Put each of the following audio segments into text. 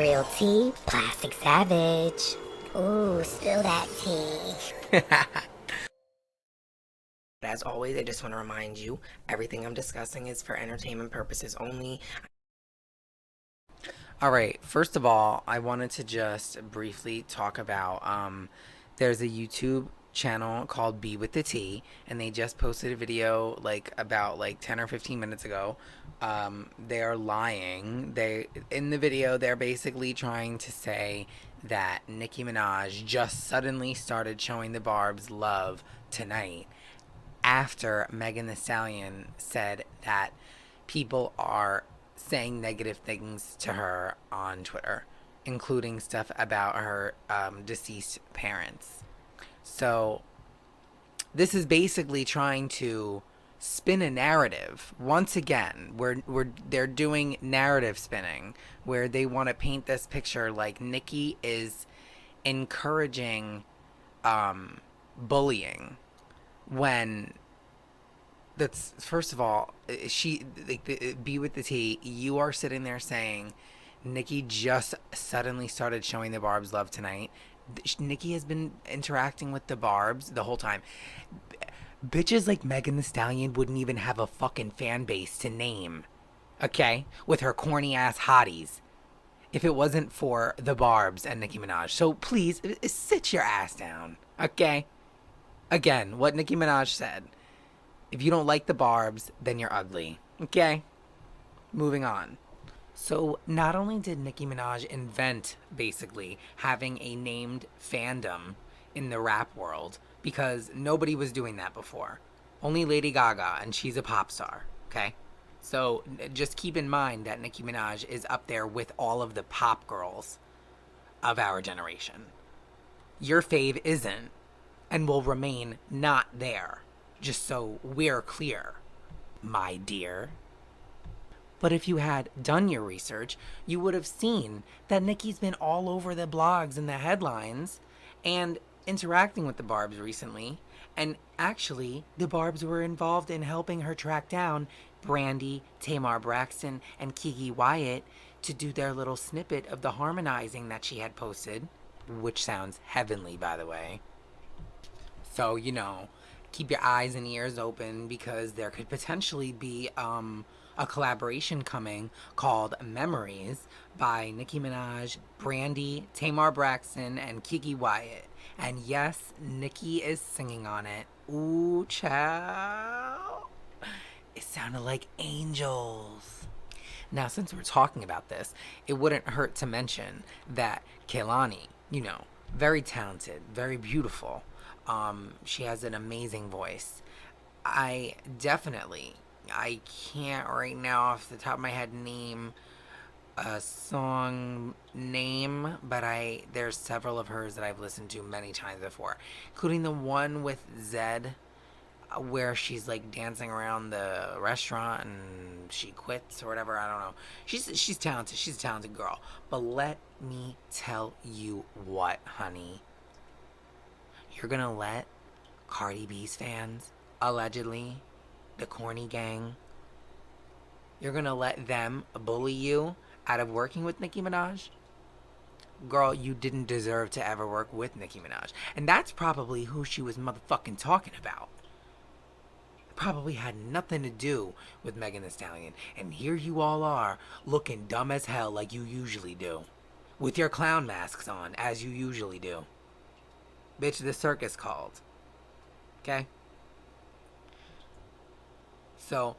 Real tea, plastic savage. Ooh, spill that tea. As always, I just want to remind you, everything I'm discussing is for entertainment purposes only. All right, first of all, I wanted to just briefly talk about there's a YouTube channel called Be with the T, and they just posted a video like about like 10 or 15 minutes ago. They are lying. They in the video they're basically trying to say that Nicki Minaj just suddenly started showing the Barb's love tonight after Megan Thee Stallion said that people are saying negative things to her on Twitter, including stuff about her deceased parents. So this is basically trying to spin a narrative once again. They're doing narrative spinning where they want to paint this picture like Nicki is encouraging bullying when that's first of all she like Be with the T, you are sitting there saying Nicki just suddenly started showing the Barb's love tonight. Nicki has been interacting with the Barb's the whole time. Bitches like Megan Thee Stallion wouldn't even have a fucking fan base to name, okay, with her corny ass hotties, if it wasn't for the Barb's and Nicki Minaj. So please sit your ass down, okay? Again, what Nicki Minaj said: if you don't like the Barb's, then you're ugly. Okay? Moving on. So, not only did Nicki Minaj invent, basically, having a named fandom in the rap world, because nobody was doing that before. Only Lady Gaga, and she's a pop star. Okay? So, just keep in mind that Nicki Minaj is up there with all of the pop girls of our generation. Your fave isn't, and will remain not there. Just so we're clear, my dear. But if you had done your research, you would have seen that Nicki's been all over the blogs and the headlines and interacting with the Barb's recently. And actually, the Barb's were involved in helping her track down Brandy, Tamar Braxton, and Kiki Wyatt to do their little snippet of the harmonizing that she had posted, which sounds heavenly, by the way. So, keep your eyes and ears open because there could potentially be a collaboration coming called Memories by Nicki Minaj, Brandy, Tamar Braxton, and Kiki Wyatt. And yes, Nicki is singing on it. Ooh, child. It sounded like angels. Now, since we're talking about this, it wouldn't hurt to mention that Kehlani, very talented, very beautiful. She has an amazing voice. I definitely, I can't right now off the top of my head name a song name, but there's several of hers that I've listened to many times before, including the one with Zed, where she's like dancing around the restaurant and she quits or whatever. I don't know. She's talented. She's a talented girl. But let me tell you what, honey. You're gonna let Cardi B's fans, allegedly, the corny gang, you're gonna let them bully you out of working with Nicki Minaj? Girl, you didn't deserve to ever work with Nicki Minaj. And that's probably who she was motherfucking talking about. It probably had nothing to do with Megan Thee Stallion. And here you all are, looking dumb as hell like you usually do. With your clown masks on, as you usually do. Bitch, the circus called. Okay? So,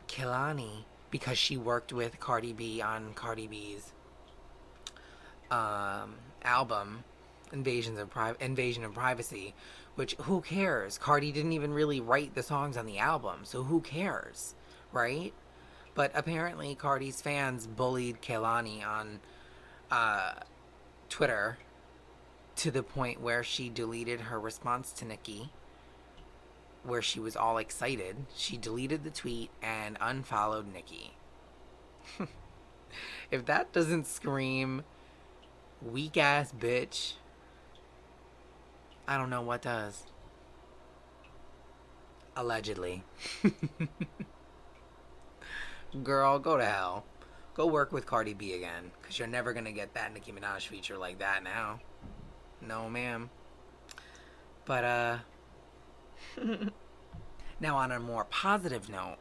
Kehlani, because she worked with Cardi B on Cardi B's album, Invasion of Privacy, which, who cares? Cardi didn't even really write the songs on the album, so who cares? Right? But apparently Cardi's fans bullied Kehlani on Twitter to the point where she deleted her response to Nicki, where she was all excited. She deleted the tweet and unfollowed Nicki. If that doesn't scream weak ass bitch, I don't know what does. Allegedly. Girl, go to hell. Go work with Cardi B again, because you're never going to get that Nicki Minaj feature like that now. No, ma'am. But, now on a more positive note,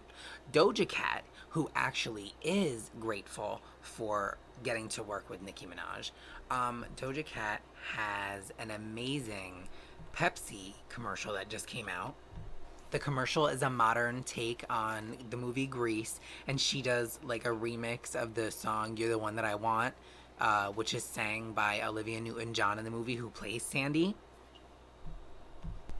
Doja Cat, who actually is grateful for getting to work with Nicki Minaj, Doja Cat has an amazing Pepsi commercial that just came out. The commercial is a modern take on the movie Grease, and she does like a remix of the song You're the One That I Want, which is sang by Olivia Newton-John in the movie, who plays Sandy.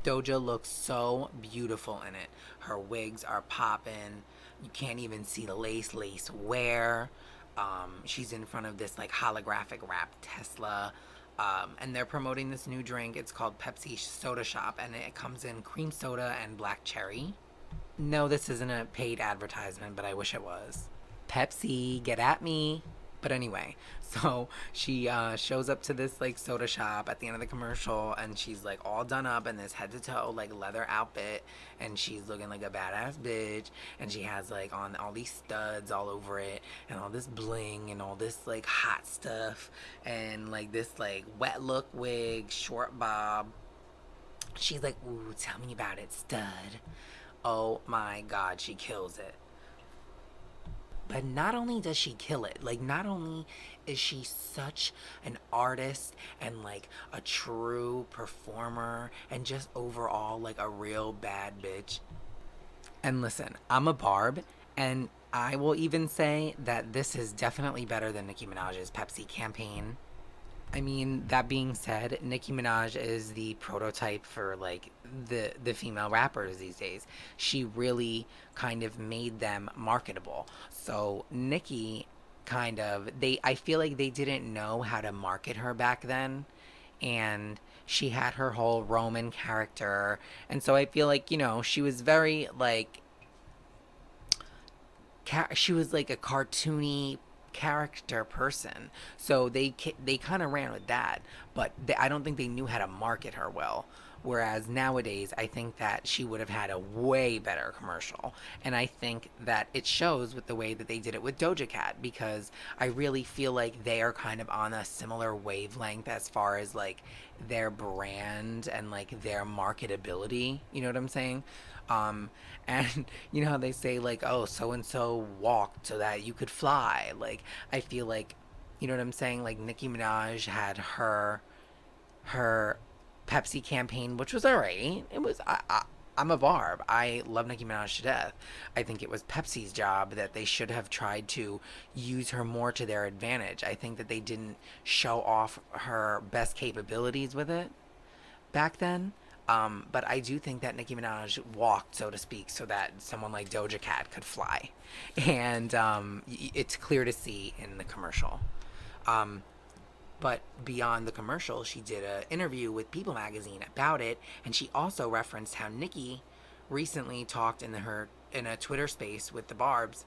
Doja looks so beautiful in it. Her wigs are popping. You can't even see the lace wear. She's in front of this like holographic wrapped Tesla. And they're promoting this new drink. It's called Pepsi Soda Shop, and it comes in cream soda and black cherry. No, this isn't a paid advertisement, but I wish it was. Pepsi, get at me. But anyway, so she shows up to this like soda shop at the end of the commercial, and she's like all done up in this head to toe like leather outfit, and she's looking like a badass bitch, and she has like on all these studs all over it, and all this bling and all this like hot stuff, and like this like wet look wig, short bob. She's like, ooh, tell me about it, stud. Oh my god, she kills it. But not only does she kill it, like, not only is she such an artist and like a true performer and just overall like a real bad bitch. And listen, I'm a barb, and I will even say that this is definitely better than Nicki Minaj's Pepsi campaign. I mean, that being said, Nicki Minaj is the prototype for like the female rappers these days. She really kind of made them marketable. So Nicki kind of I feel like they didn't know how to market her back then, and she had her whole Roman character, and so I feel like, you know, she was very like she was like a cartoony character person, so they kind of ran with that, but I don't think they knew how to market her well. Whereas nowadays, I think that she would have had a way better commercial, and I think that it shows with the way that they did it with Doja Cat, because I really feel like they are kind of on a similar wavelength as far as like their brand and like their marketability. You know what I'm saying? And you know how they say like, oh, so and so walked so that you could fly. Like, I feel like, you know what I'm saying? Like, Nicki Minaj had her Pepsi campaign, which was alright. It was I'm a barb. I love Nicki Minaj to death. I think it was Pepsi's job that they should have tried to use her more to their advantage. I think that they didn't show off her best capabilities with it back then. But I do think that Nicki Minaj walked, so to speak, so that someone like Doja Cat could fly. And it's clear to see in the commercial. But beyond the commercial, she did an interview with People magazine about it, and she also referenced how Nicki recently talked in a Twitter space with the Barbs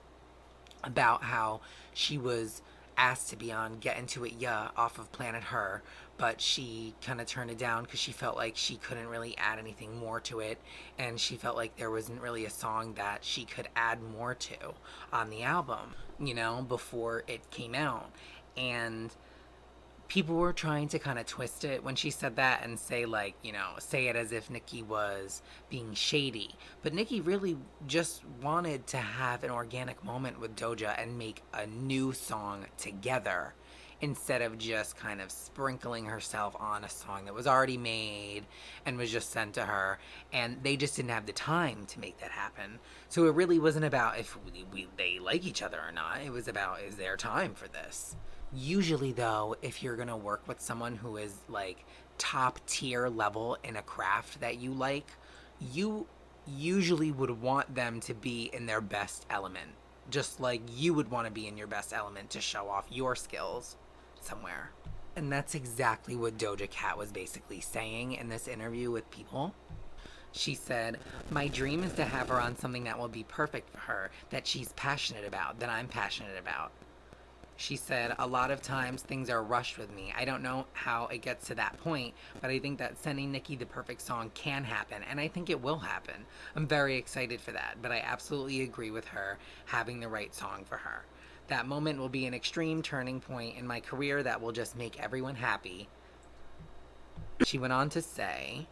about how she was asked to be on Get Into It Yeah off of Planet Her, but she kind of turned it down because she felt like she couldn't really add anything more to it, and she felt like there wasn't really a song that she could add more to on the album, you know, before it came out. And people were trying to kind of twist it when she said that and say like, you know, say it as if Nicki was being shady. But Nicki really just wanted to have an organic moment with Doja and make a new song together, instead of just kind of sprinkling herself on a song that was already made and was just sent to her. And they just didn't have the time to make that happen. So it really wasn't about if they like each other or not. It was about, is there time for this? Usually, though, if you're going to work with someone who is like top tier level in a craft that you like, you usually would want them to be in their best element, just like you would want to be in your best element to show off your skills somewhere. And that's exactly what Doja Cat was basically saying in this interview with People. She said, my dream is to have her on something that will be perfect for her, that she's passionate about, that I'm passionate about. She said, a lot of times things are rushed with me. I don't know how it gets to that point, but I think that sending Nicki the perfect song can happen, and I think it will happen. I'm very excited for that, but I absolutely agree with her having the right song for her. That moment will be an extreme turning point in my career that will just make everyone happy. She went on to say,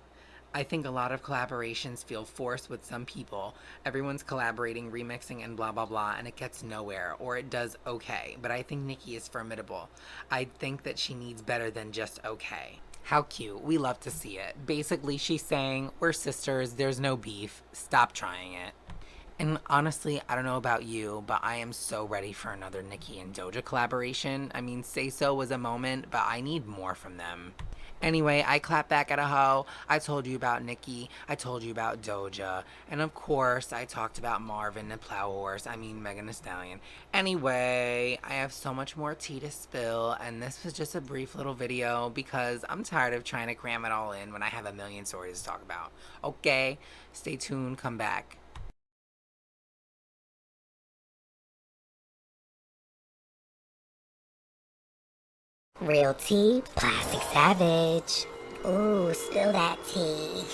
I think a lot of collaborations feel forced with some people. Everyone's collaborating, remixing, and blah, blah, blah, and it gets nowhere, or it does okay. But I think Nicki is formidable. I think that she needs better than just okay. How cute. We love to see it. Basically, she's saying, we're sisters, there's no beef, stop trying it. And honestly, I don't know about you, but I am so ready for another Nicki and Doja collaboration. I mean, Say So was a moment, but I need more from them. Anyway, I clap back at a hoe. I told you about Nicki. I told you about Doja. And of course, I talked about Marvin the Plow Horse. I mean, Megan Thee Stallion. Anyway, I have so much more tea to spill, and this was just a brief little video because I'm tired of trying to cram it all in when I have a million stories to talk about. Okay, stay tuned. Come back. Real tea, plastic savage. Ooh, spill that tea.